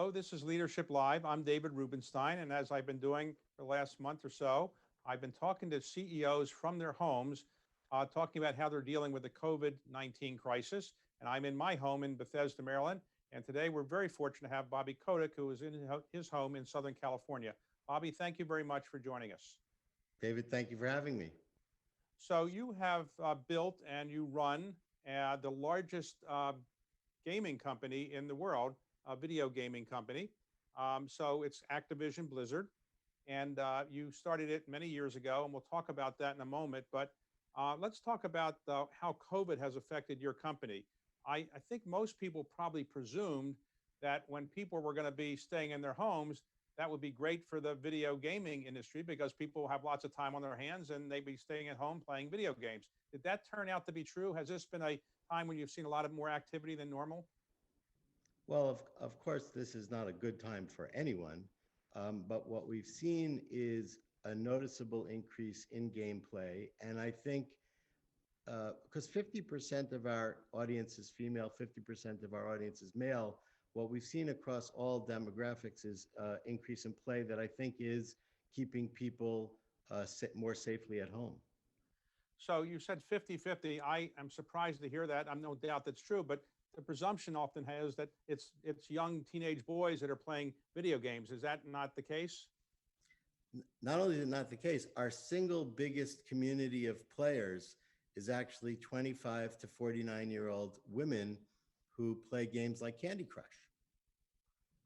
Hello, this is Leadership Live. I'm David Rubenstein, and as I've been doing for the last month or so, I've been talking to CEOs from their homes, talking about how they're dealing with the COVID-19 crisis. And I'm in my home in Bethesda, Maryland. And today we're very fortunate to have Bobby Kotick, who is in his home in Southern California. Bobby, thank you very much for joining us. David, thank you for having me. So you have built and you run the largest gaming company in the world, a video gaming company. So it's Activision Blizzard, and you started it many years ago, and we'll talk about that in a moment. But let's talk about how COVID has affected your company. I think most people probably presumed that when people were going to be staying in their homes, that would be great for the video gaming industry because people have lots of time on their hands and they'd be staying at home playing video games. Did that turn out to be true? Has this been a time when you've seen a lot of more activity than normal? Well, of course, this is not a good time for anyone, but what we've seen is a noticeable increase in gameplay. And I think because 50% of our audience is female, 50% of our audience is male, what we've seen across all demographics is increase in play that I think is keeping people more safely at home. So you said 50-50. I am surprised to hear that. I'm no doubt that's true, but the presumption often has that it's young teenage boys that are playing video games. Is that not the case? Not only is it not the case, our single biggest community of players is actually 25 to 49-year-old women who play games like Candy Crush.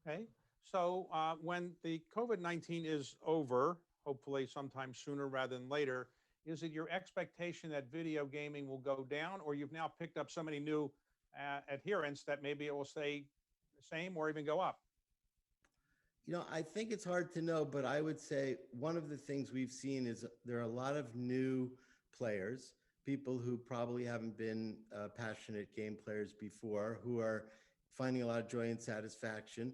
Okay. So when the COVID-19 is over, hopefully sometime sooner rather than later, is it your expectation that video gaming will go down, or you've now picked up so many new adherents that maybe it will stay the same or even go up? You know, I think it's hard to know, but I would say one of the things we've seen is there are a lot of new players, people who probably haven't been passionate game players before, who are finding a lot of joy and satisfaction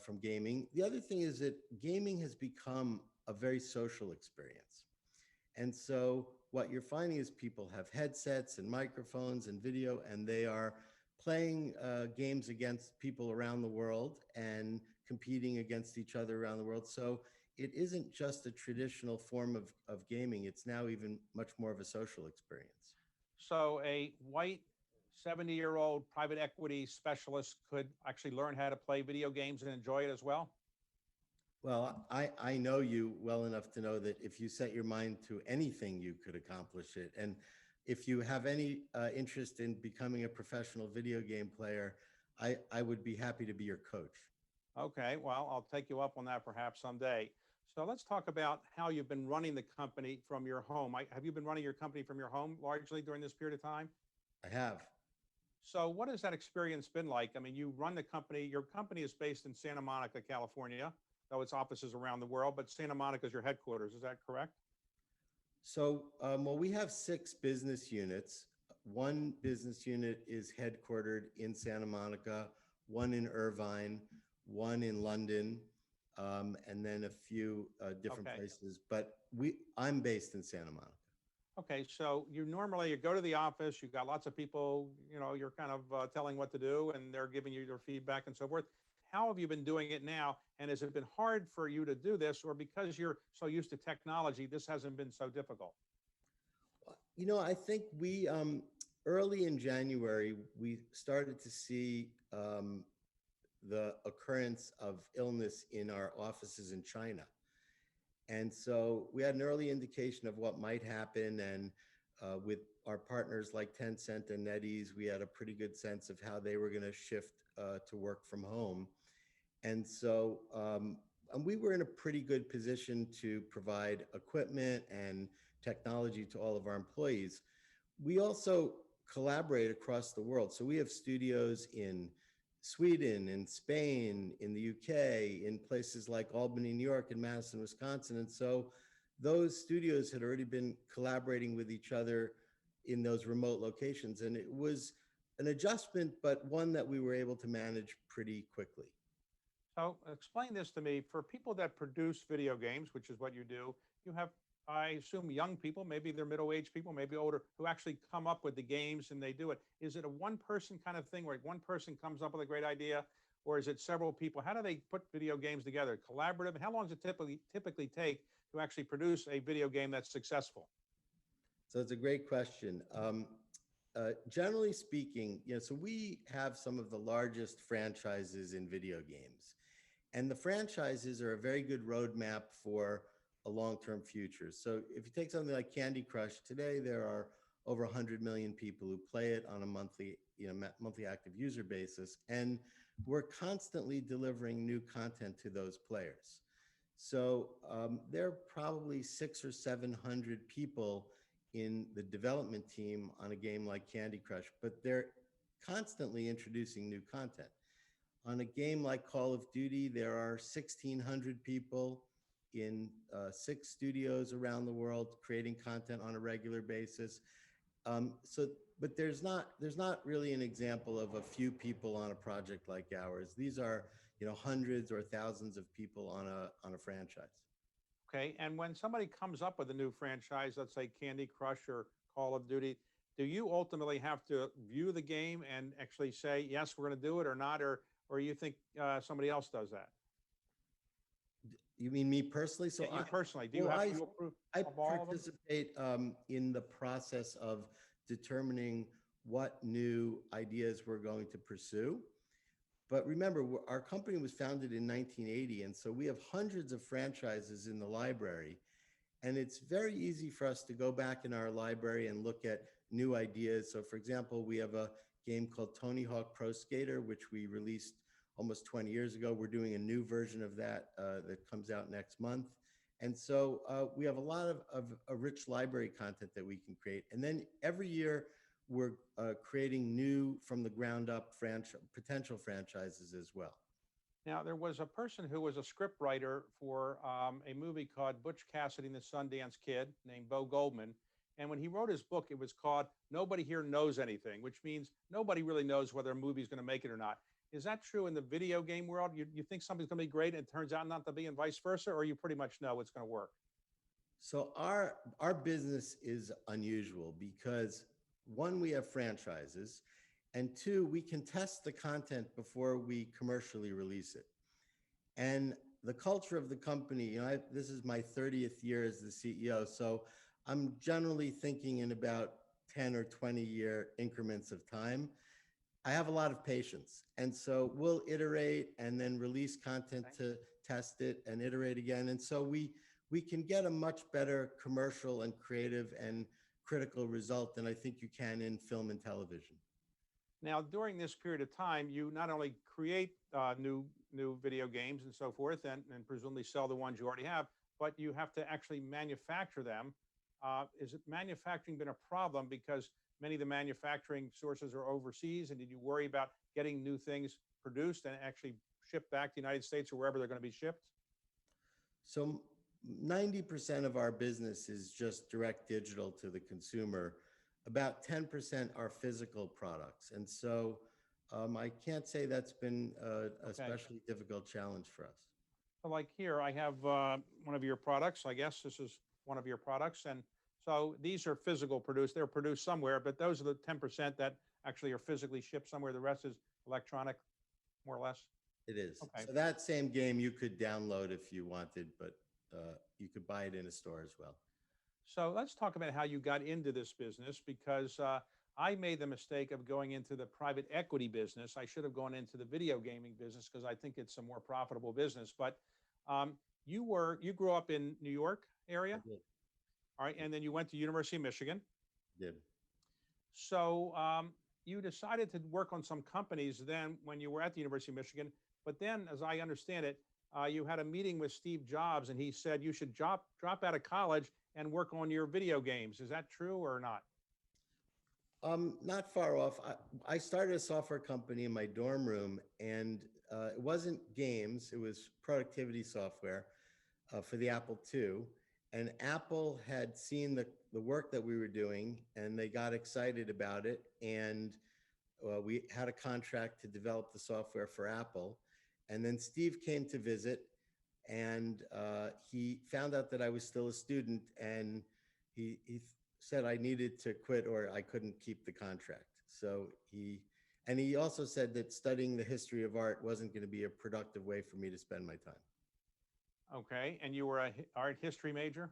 from gaming. The other thing is that gaming has become a very social experience. And so what you're finding is people have headsets and microphones and video, and they are playing games against people around the world and competing against each other around the world. So it isn't just a traditional form of gaming. It's now even much more of a social experience. So a white 70-year-old private equity specialist could actually learn how to play video games and enjoy it as well? Well, I know you well enough to know that if you set your mind to anything, you could accomplish it. And if you have any interest in becoming a professional video game player, I would be happy to be your coach. Okay, well, I'll take you up on that perhaps someday. So let's talk about how you've been running the company from your home. Have you been running your company from your home largely during this period of time? I have. So what has that experience been like? I mean, you run the company, your company is based in Santa Monica, California, though its offices around the world, but Santa Monica is your headquarters. Is that correct? So, well, we have 6 business units. One business unit is headquartered in Santa Monica, one in Irvine, one in London, and then a few different places. But I'm based in Santa Monica. Okay, so you go to the office, you've got lots of people, you're kind of telling what to do and they're giving you their feedback and so forth. How have you been doing it now? And has it been hard for you to do this, or because you're so used to technology, this hasn't been so difficult? You know, I think we, early in January, we started to see the occurrence of illness in our offices in China. And so we had an early indication of what might happen. And with our partners like Tencent and NetEase, we had a pretty good sense of how they were going to shift to work from home. And so and we were in a pretty good position to provide equipment and technology to all of our employees. We also collaborate across the world. So we have studios in Sweden, in Spain, in the UK, in places like Albany, New York, and Madison, Wisconsin. And so those studios had already been collaborating with each other in those remote locations. And it was an adjustment, but one that we were able to manage pretty quickly. So explain this to me. For people that produce video games, which is what you do, you have, I assume, young people, maybe they're middle-aged people, maybe older, who actually come up with the games and they do it. Is it a one-person kind of thing where one person comes up with a great idea, or is it several people? How do they put video games together? Collaborative? How long does it typically take to actually produce a video game that's successful? So it's a great question. Generally speaking, so we have some of the largest franchises in video games, and the franchises are a very good roadmap for a long-term future. So if you take something like Candy Crush, today there are over 100 million people who play it on a monthly active user basis, and we're constantly delivering new content to those players. So there are probably 600 or 700 people in the development team on a game like Candy Crush, but they're constantly introducing new content. On a game like Call of Duty, there are 1,600 people in 6 studios around the world creating content on a regular basis. But there's not really an example of a few people on a project like ours. These are hundreds or thousands of people on a franchise. Okay. And when somebody comes up with a new franchise, let's say Candy Crush or Call of Duty, do you ultimately have to view the game and actually say, yes, we're going to do it or not? Or you think somebody else does that? You mean me personally? So yeah, you personally, do well, you have to approve I of all of them? participate in the process of determining what new ideas we're going to pursue. But remember, our company was founded in 1980, and so we have hundreds of franchises in the library. And it's very easy for us to go back in our library and look at new ideas. So for example, we have a game called Tony Hawk Pro Skater, which we released almost 20 years ago. We're doing a new version of that that comes out next month. And so we have a lot of a rich library content that we can create. And then every year we're creating new from the ground up potential franchises as well. Now, there was a person who was a script writer for a movie called Butch Cassidy and the Sundance Kid named Bo Goldman. And when he wrote his book, it was called Nobody Here Knows Anything, which means nobody really knows whether a movie is going to make it or not. Is that true in the video game world? You think something's going to be great and it turns out not to be, and vice versa, or you pretty much know it's going to work? So our business is unusual because one, we have franchises, and two, we can test the content before we commercially release it. And the culture of the company, this is my 30th year as the CEO, so I'm generally thinking in about 10 or 20 year increments of time. I have a lot of patience. And so we'll iterate and then release content to test it and iterate again. And so we can get a much better commercial and creative and critical result than I think you can in film and television. Now, during this period of time, you not only create new video games and so forth, and presumably sell the ones you already have, but you have to actually manufacture them. Is it manufacturing been a problem because many of the manufacturing sources are overseas? And did you worry about getting new things produced and actually shipped back to the United States or wherever they're going to be shipped? So 90% of our business is just direct digital to the consumer. About 10% are physical products. And so I can't say that's been a especially difficult challenge for us. So like here, I have one of your products. I guess this is one of your products. And so these are physical produced. They're produced somewhere, but those are the 10% that actually are physically shipped somewhere. The rest is electronic, more or less. It is. Okay. So that same game you could download if you wanted, but you could buy it in a store as well. So let's talk about how you got into this business, because I made the mistake of going into the private equity business. I should have gone into the video gaming business because I think it's a more profitable business. But you grew up in New York area? I did. All right. And then you went to University of Michigan. Did. So you decided to work on some companies then when you were at the University of Michigan. But then, as I understand it, you had a meeting with Steve Jobs and he said you should drop out of college and work on your video games. Is that true or not? Not far off. I started a software company in my dorm room, and it wasn't games, it was productivity software for the Apple II. And Apple had seen the work that we were doing, and they got excited about it. And we had a contract to develop the software for Apple. And then Steve came to visit, and he found out that I was still a student, and he said I needed to quit or I couldn't keep the contract. So And he also said that studying the history of art wasn't going to be a productive way for me to spend my time. Okay, and you were a art history major?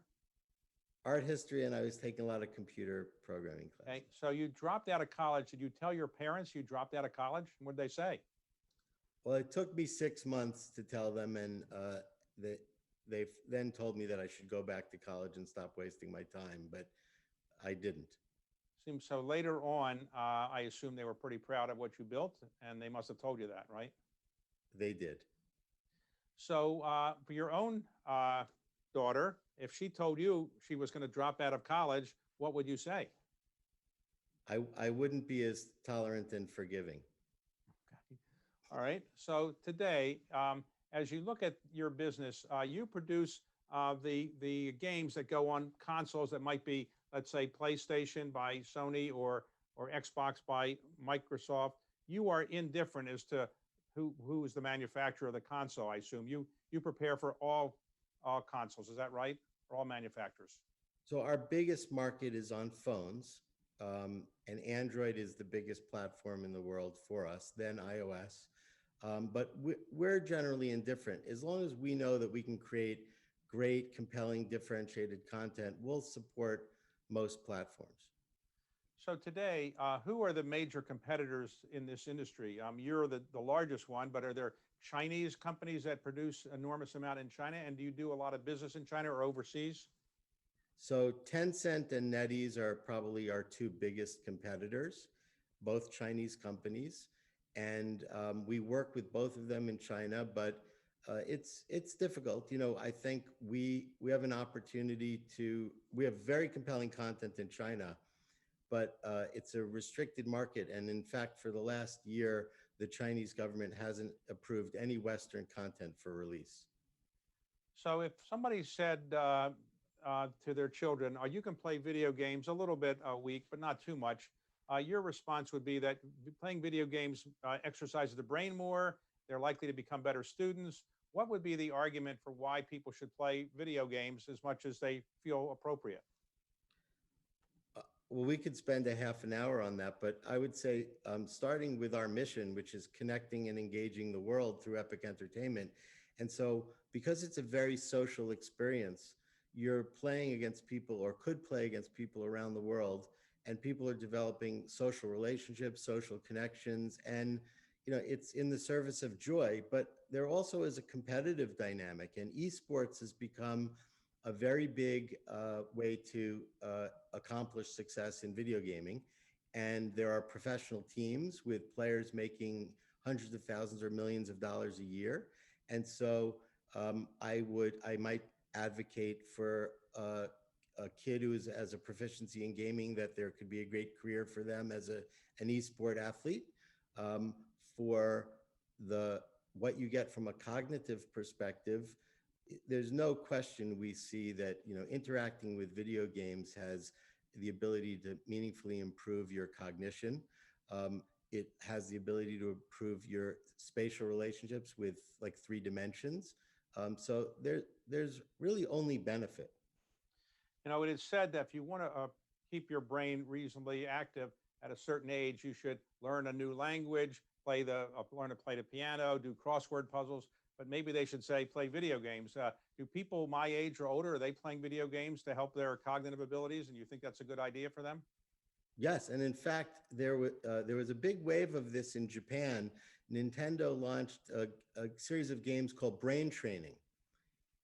Art history, and I was taking a lot of computer programming classes. Okay, so you dropped out of college. Did you tell your parents you dropped out of college? What did they say? Well, it took me 6 months to tell them, and they then told me that I should go back to college and stop wasting my time, but I didn't. Seems so later on, I assume they were pretty proud of what you built, and they must have told you that, right? They did. So for your own daughter, if she told you she was going to drop out of college, what would you say? I wouldn't be as tolerant and forgiving. Okay. All right. So today, as you look at your business, you produce the games that go on consoles that might be, let's say, PlayStation by Sony or Xbox by Microsoft. You are indifferent as to who is the manufacturer of the console. I assume you prepare for all consoles. Is that right? For all manufacturers. So our biggest market is on phones, and Android is the biggest platform in the world for us, then iOS. But we're generally indifferent. As long as we know that we can create great, compelling, differentiated content, we'll support most platforms. So today, who are the major competitors in this industry? You're the largest one, but are there Chinese companies that produce enormous amount in China? And do you do a lot of business in China or overseas? So Tencent and NetEase are probably our two biggest competitors, both Chinese companies. And we work with both of them in China, but it's difficult. You know, I think we have an opportunity we have very compelling content in China, but it's a restricted market. And in fact, for the last year, the Chinese government hasn't approved any Western content for release. So if somebody said to their children, you can play video games a little bit a week, but not too much, your response would be that playing video games exercises the brain more, they're likely to become better students. What would be the argument for why people should play video games as much as they feel appropriate? Well, we could spend a half an hour on that, but I would say starting with our mission, which is connecting and engaging the world through epic entertainment. And so because it's a very social experience, you're playing against people or could play against people around the world, and people are developing social relationships, social connections, and it's in the service of joy, but there also is a competitive dynamic, and esports has become a very big way to accomplish success in video gaming. And there are professional teams with players making hundreds of thousands or millions of dollars a year. And so I might advocate for a kid who has a proficiency in gaming, that there could be a great career for them as an esport athlete. For what you get from a cognitive perspective, there's no question we see that interacting with video games has the ability to meaningfully improve your cognition. It has the ability to improve your spatial relationships with like 3 dimensions. So there's really only benefit. It is said that if you want to keep your brain reasonably active at a certain age, you should learn a new language, learn to play the piano, do crossword puzzles, but maybe they should say play video games. Do people my age or older, are they playing video games to help their cognitive abilities? And you think that's a good idea for them? Yes, and in fact, there was a big wave of this in Japan. Nintendo launched a series of games called Brain Training.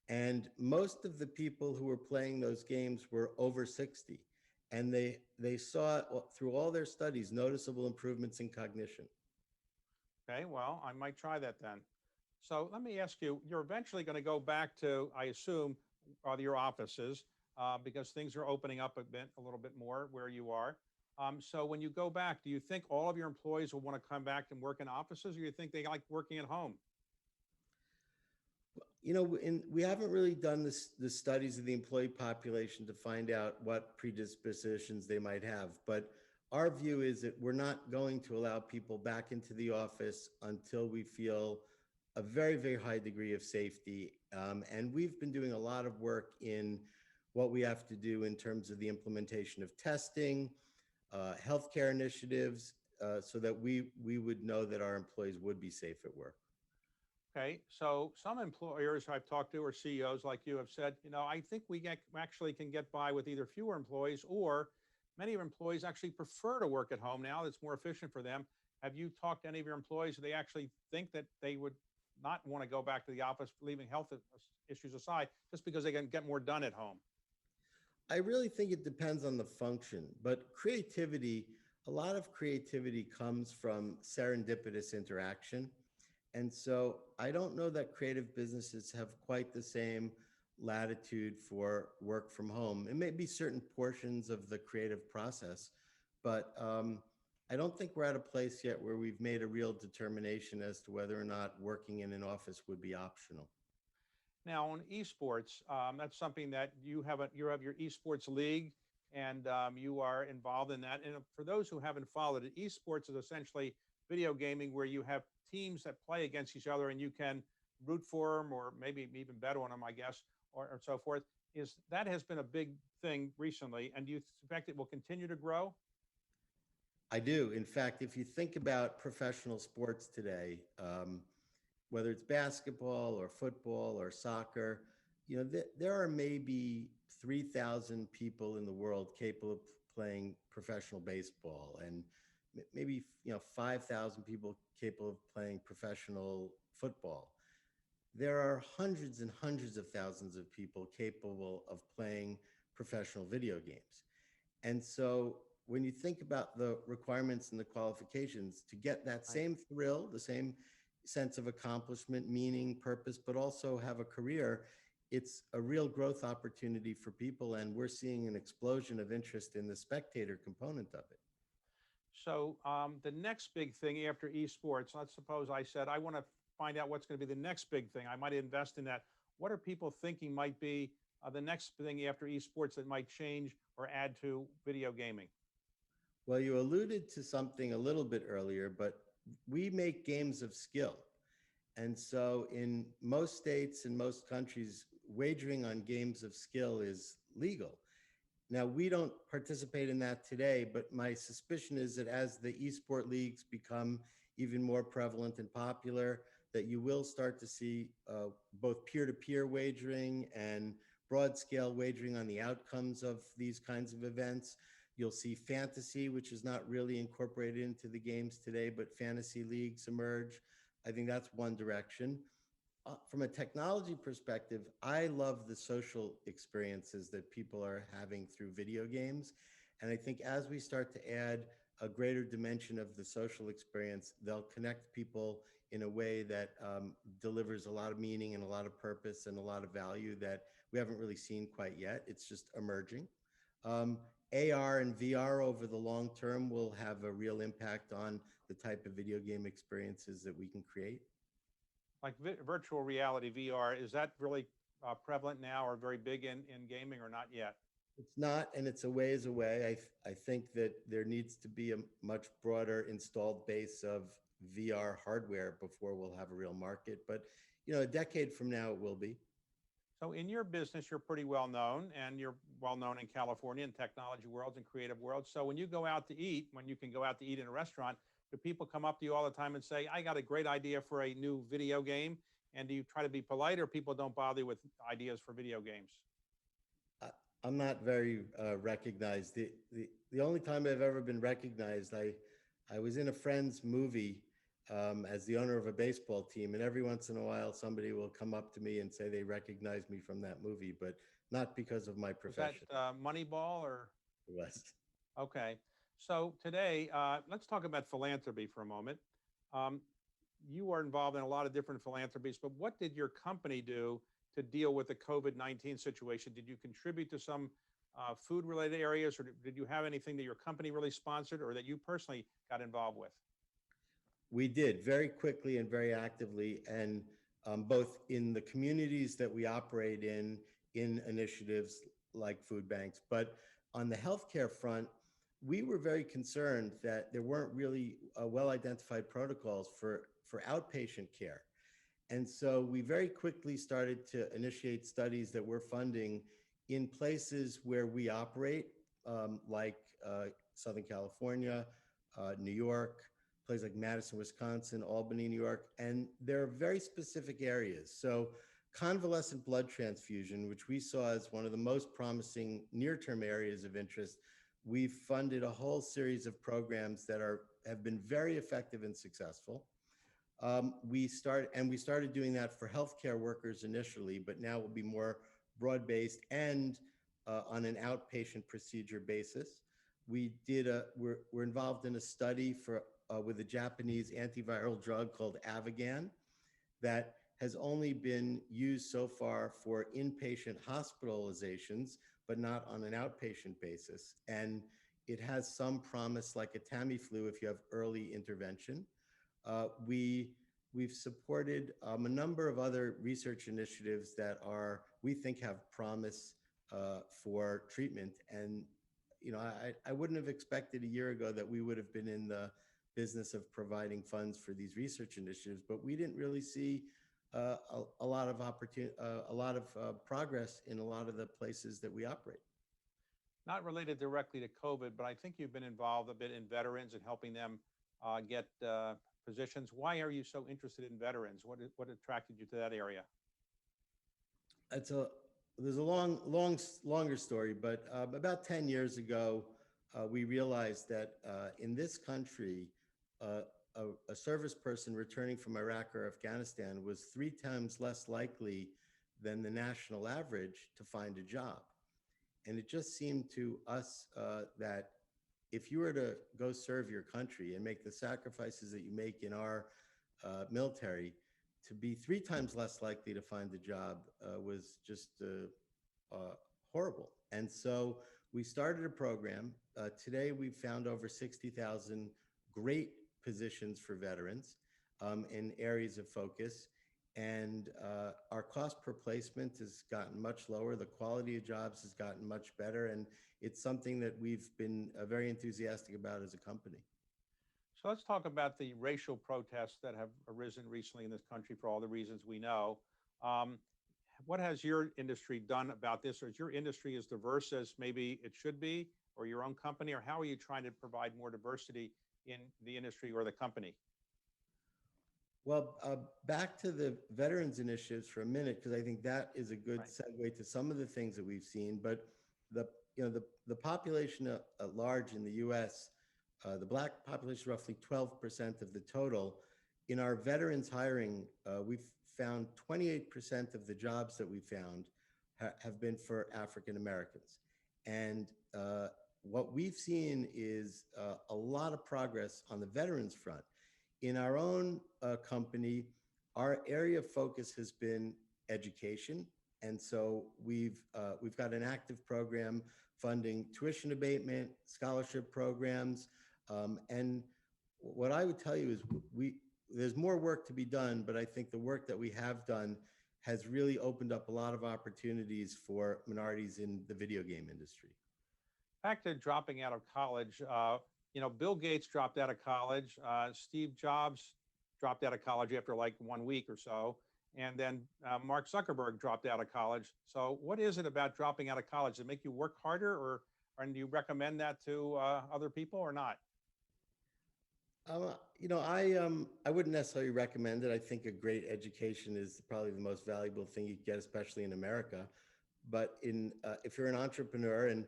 And most of the people who were playing those games were over 60. And they saw through all their studies noticeable improvements in cognition. Okay, well, I might try that then. So let me ask you, you're eventually going to go back to, I assume, your offices because things are opening up a little bit more where you are. So when you go back, do you think all of your employees will want to come back and work in offices, or do you think they like working at home? We haven't really done the studies of the employee population to find out what predispositions they might have. But our view is that we're not going to allow people back into the office until we feel a very, very high degree of safety. And we've been doing a lot of work in what we have to do in terms of the implementation of testing, healthcare initiatives, so that we would know that our employees would be safe at work. Okay, so some employers I've talked to or CEOs like you have said, I think actually can get by with either fewer employees, or many of our employees actually prefer to work at home now. It's more efficient for them. Have you talked to any of your employees? Do they actually think that they would not want to go back to the office, leaving health issues aside, just because they can get more done at home? I really think it depends on the function, but a lot of creativity comes from serendipitous interaction. And so I don't know that creative businesses have quite the same latitude for work from home. It may be certain portions of the creative process, but I don't think we're at a place yet where we've made a real determination as to whether or not working in an office would be optional. Now, on esports, that's something that you have your esports league, and you are involved in that. And for those who haven't followed it, esports is essentially video gaming where you have teams that play against each other, and you can root for them, or maybe even bet on them, I guess, or so forth. That has been a big thing recently, and do you expect it will continue to grow? I do. In fact, if you think about professional sports today, whether it's basketball or football or soccer, there are maybe 3,000 people in the world capable of playing professional baseball, and maybe 5,000 people capable of playing professional football. There are hundreds and hundreds of thousands of people capable of playing professional video games. And so when you think about the requirements and the qualifications to get that same thrill, the same sense of accomplishment, meaning, purpose, but also have a career, it's a real growth opportunity for people. And we're seeing an explosion of interest in the spectator component of it. So the next big thing after esports, let's suppose I said, I want to find out what's going to be the next big thing. I might invest in that. What are people thinking might be the next thing after esports that might change or add to video gaming? Well, you alluded to something a little bit earlier, but we make games of skill. And so in most states and most countries, wagering on games of skill is legal. Now, we don't participate in that today, but my suspicion is that as the esport leagues become even more prevalent and popular, that you will start to see both peer-to-peer wagering and broad-scale wagering on the outcomes of these kinds of events. You'll see fantasy, which is not really incorporated into the games today, but fantasy leagues emerge. I think that's one direction. From a technology perspective, I love the social experiences that people are having through video games. And I think as we start to add a greater dimension of the social experience, they'll connect people in a way that delivers a lot of meaning and a lot of purpose and a lot of value that we haven't really seen quite yet. It's just emerging. AR and VR over the long term will have a real impact on the type of video game experiences that we can create. Like virtual reality, VR, is that really prevalent now or very big in gaming, or not yet? It's not, and it's a ways away. I think that there needs to be a much broader installed base of VR hardware before we'll have a real market. But, a decade from now, it will be. So in your business, you're pretty well known, and you're well known in California and technology worlds and creative worlds. So when you go out to eat, when you can go out to eat in a restaurant, do people come up to you all the time and say, I got a great idea for a new video game? And do you try to be polite, or people don't bother you with ideas for video games? I'm not very recognized. The only time I've ever been recognized, I was in a friend's movie as the owner of a baseball team, and every once in a while somebody will come up to me and say they recognize me from that movie, but not because of my profession. Was that Moneyball or? It was. Okay. So today, let's talk about philanthropy for a moment. You are involved in a lot of different philanthropies, but what did your company do to deal with the COVID-19 situation? Did you contribute to some food-related areas, or did you have anything that your company really sponsored or that you personally got involved with? We did very quickly and very actively, and both in the communities that we operate in initiatives like food banks, but on the healthcare front, we were very concerned that there weren't really well-identified protocols for outpatient care. And so we very quickly started to initiate studies that we're funding in places where we operate, like Southern California, New York, places like Madison, Wisconsin, Albany, New York, and they're very specific areas. So convalescent blood transfusion, which we saw as one of the most promising near-term areas of interest, we've funded a whole series of programs that have been very effective and successful. We started doing that for healthcare workers initially, but now will be more broad-based and on an outpatient procedure basis. We're involved in a study with a Japanese antiviral drug called Avigan that has only been used so far for inpatient hospitalizations, but not on an outpatient basis. And it has some promise, like a Tamiflu, if you have early intervention. We've supported a number of other research initiatives that we think have promise for treatment. And I wouldn't have expected a year ago that we would have been in the business of providing funds for these research initiatives, but we didn't really see a lot of opportunity, a lot of progress in a lot of the places that we operate. Not related directly to COVID, but I think you've been involved a bit in veterans and helping them get positions. Why are you so interested in veterans? What attracted you to that area? There's a longer story, but about 10 years ago, we realized that in this country, a service person returning from Iraq or Afghanistan was 3 times less likely than the national average to find a job. And it just seemed to us that if you were to go serve your country and make the sacrifices that you make in our military, to be 3 times less likely to find a job was just horrible. And so we started a program. Today, we've found over 60,000 great positions for veterans in areas of focus. And our cost per placement has gotten much lower. The quality of jobs has gotten much better. And it's something that we've been very enthusiastic about as a company. So let's talk about the racial protests that have arisen recently in this country for all the reasons we know. What has your industry done about this? Or is your industry as diverse as maybe it should be, or your own company? Or how are you trying to provide more diversity in the industry or the company? Well, back to the veterans initiatives for a minute, because I think that is a good segue to some of the things that we've seen. But the population at large in the U.S., the Black population is roughly 12% of the total. In our veterans hiring, we've found 28% of the jobs that we found have been for African Americans. And what we've seen is a lot of progress on the veterans front. In our own company, our area of focus has been education. And so we've got an active program funding tuition abatement, scholarship programs. And what I would tell you is there's more work to be done, but I think the work that we have done has really opened up a lot of opportunities for minorities in the video game industry. Back to dropping out of college, Bill Gates dropped out of college. Steve Jobs dropped out of college after like 1 week or so. And then Mark Zuckerberg dropped out of college. So what is it about dropping out of college? Does it make you work harder, or do you recommend that to other people or not? I wouldn't necessarily recommend it. I think a great education is probably the most valuable thing you get, especially in America. But if you're an entrepreneur, and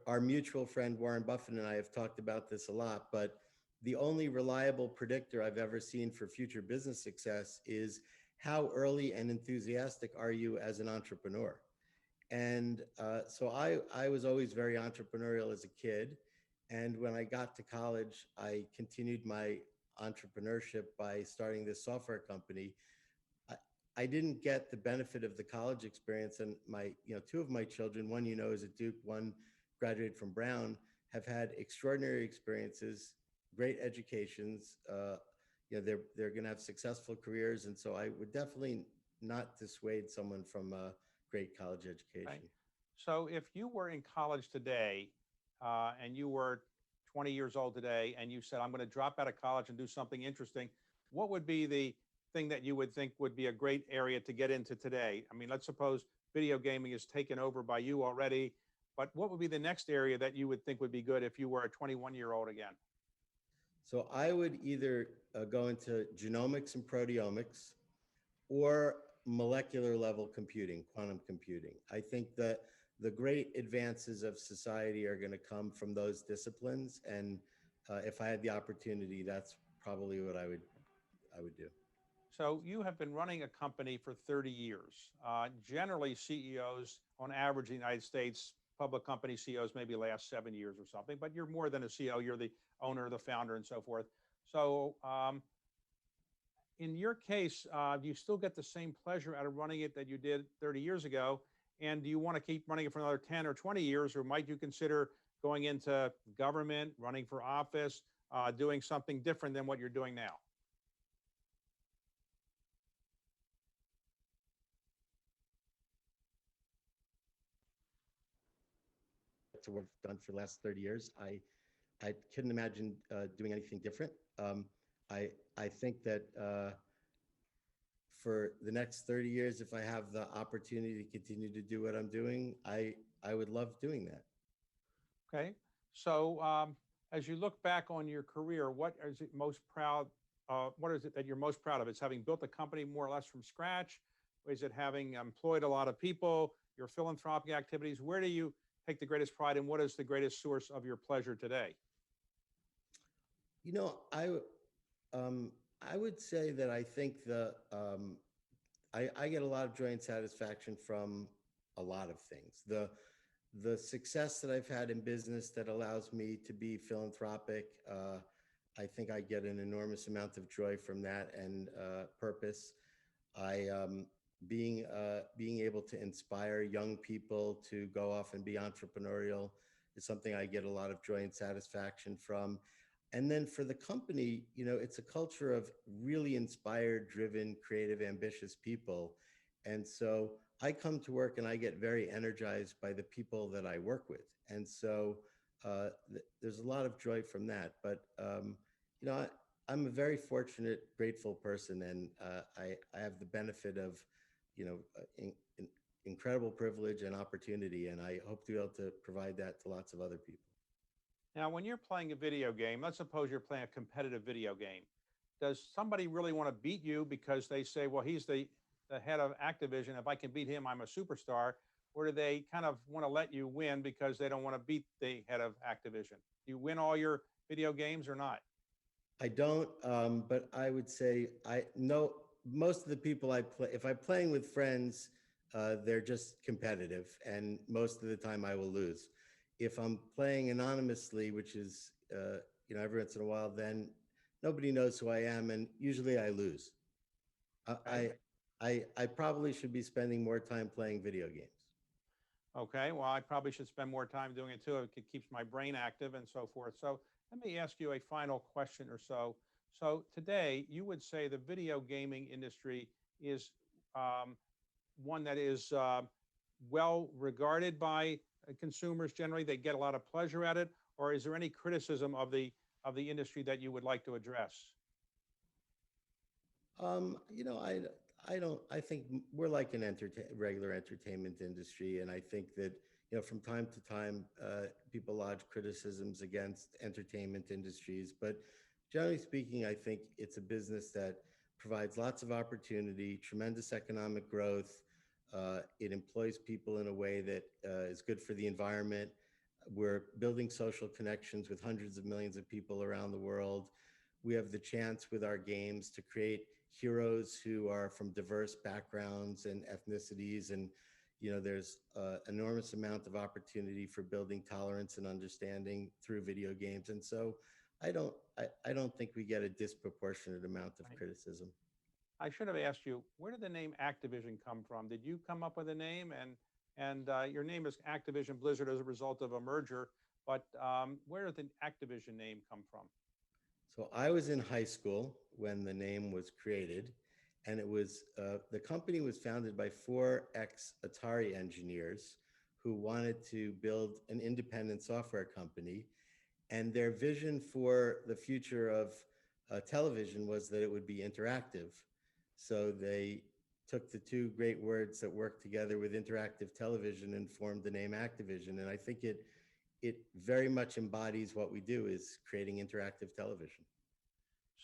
our mutual friend Warren Buffett and I have talked about this a lot, but the only reliable predictor I've ever seen for future business success is how early and enthusiastic are you as an entrepreneur. And so I was always very entrepreneurial as a kid. And when I got to college, I continued my entrepreneurship by starting this software company. I didn't get the benefit of the college experience, and two of my children, one is at Duke, one graduated from Brown, have had extraordinary experiences, great educations. They're going to have successful careers, and so I would definitely not dissuade someone from a great college education. Right. So if you were in college today, and you were 20 years old today, and you said, I'm going to drop out of college and do something interesting, what would be the thing that you would think would be a great area to get into today? I mean, let's suppose video gaming is taken over by you already, but what would be the next area that you would think would be good if you were a 21-year-old again? So I would either go into genomics and proteomics or molecular level computing, quantum computing. I think that the great advances of society are going to come from those disciplines. And if I had the opportunity, that's probably what I would do. So you have been running a company for 30 years. Generally, CEOs, on average, in the United States, public company CEOs maybe last 7 years or something, but you're more than a CEO. You're the owner, the founder, and so forth. So in your case, do you still get the same pleasure out of running it that you did 30 years ago? And do you want to keep running it for another 10 or 20 years, or might you consider going into government, running for office, doing something different than what you're doing now? To what I've done for the last 30 years, I couldn't imagine doing anything different. I I think that for the next 30 years, if I have the opportunity to continue to do what I'm doing, I would love doing that. Okay. So as you look back on your career, what is it most proud? What is it that you're most proud of? Is having built a company more or less from scratch? Is it having employed a lot of people? Your philanthropic activities? Where do you take the greatest pride, and what is the greatest source of your pleasure today? You know, um, I would say that I think I get a lot of joy and satisfaction from a lot of things. The success that I've had in business that allows me to be philanthropic, I think I get an enormous amount of joy from that and purpose. I being able to inspire young people to go off and be entrepreneurial is something I get a lot of joy and satisfaction from. And then for the company, it's a culture of really inspired, driven, creative, ambitious people. And so I come to work and I get very energized by the people that I work with. And so there's a lot of joy from that. But, you know, I'm a very fortunate, grateful person. And I have the benefit of, incredible privilege and opportunity. And I hope to be able to provide that to lots of other people. Now, when you're playing a video game, let's suppose you're playing a competitive video game. Does somebody really want to beat you because they say, well, he's the head of Activision. If I can beat him, I'm a superstar. Or do they kind of want to let you win because they don't want to beat the head of Activision? Do you win all your video games or not? I don't, but I would say I know most of the people I play. If I'm playing with friends, they're just competitive, and most of the time I will lose. If I'm playing anonymously, which is every once in a while, then nobody knows who I am, and usually I lose. Okay. I probably should be spending more time playing video games. Okay. Well, I probably should spend more time doing it too. It keeps my brain active and so forth. So let me ask you a final question or so. So today, you would say the video gaming industry is one that is well regarded by consumers generally. They get a lot of pleasure at it, or is there any criticism of the industry that you would like to address? You know, I don't. I think we're like an regular entertainment industry, and I think that from time to time, people lodge criticisms against entertainment industries. But generally speaking, I think it's a business that provides lots of opportunity, tremendous economic growth. It employs people in a way that is good for the environment. We're building social connections with hundreds of millions of people around the world. We have the chance with our games to create heroes who are from diverse backgrounds and ethnicities. And, there's enormous amount of opportunity for building tolerance and understanding through video games. And so I don't think we get a disproportionate amount of Right. criticism. I should have asked you, where did the name Activision come from? Did you come up with a name? And your name is Activision Blizzard as a result of a merger, but where did the Activision name come from? So I was in high school when the name was created, and it was the company was founded by four ex-Atari engineers who wanted to build an independent software company, and their vision for the future of television was that it would be interactive. So they took the two great words that work together with interactive television and formed the name Activision. And I think it very much embodies what we do, is creating interactive television.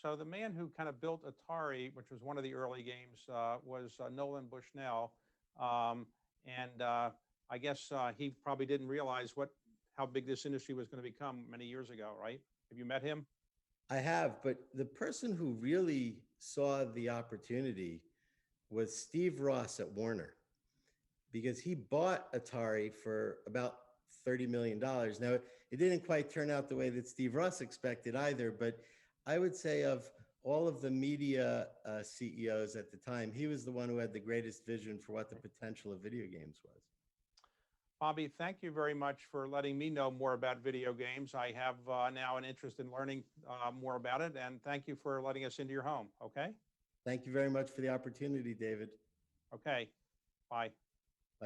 So the man who kind of built Atari, which was one of the early games, was Nolan Bushnell. Um, and I guess he probably didn't realize how big this industry was going to become many years ago, right? Have you met him? I have, but the person who really saw the opportunity was Steve Ross at Warner, because he bought Atari for about $30 million. Now, it didn't quite turn out the way that Steve Ross expected either, but I would say of all of the media CEOs at the time, he was the one who had the greatest vision for what the potential of video games was. Bobby, thank you very much for letting me know more about video games. I have now an interest in learning more about it, and thank you for letting us into your home. Okay? Thank you very much for the opportunity, David. Okay. Bye.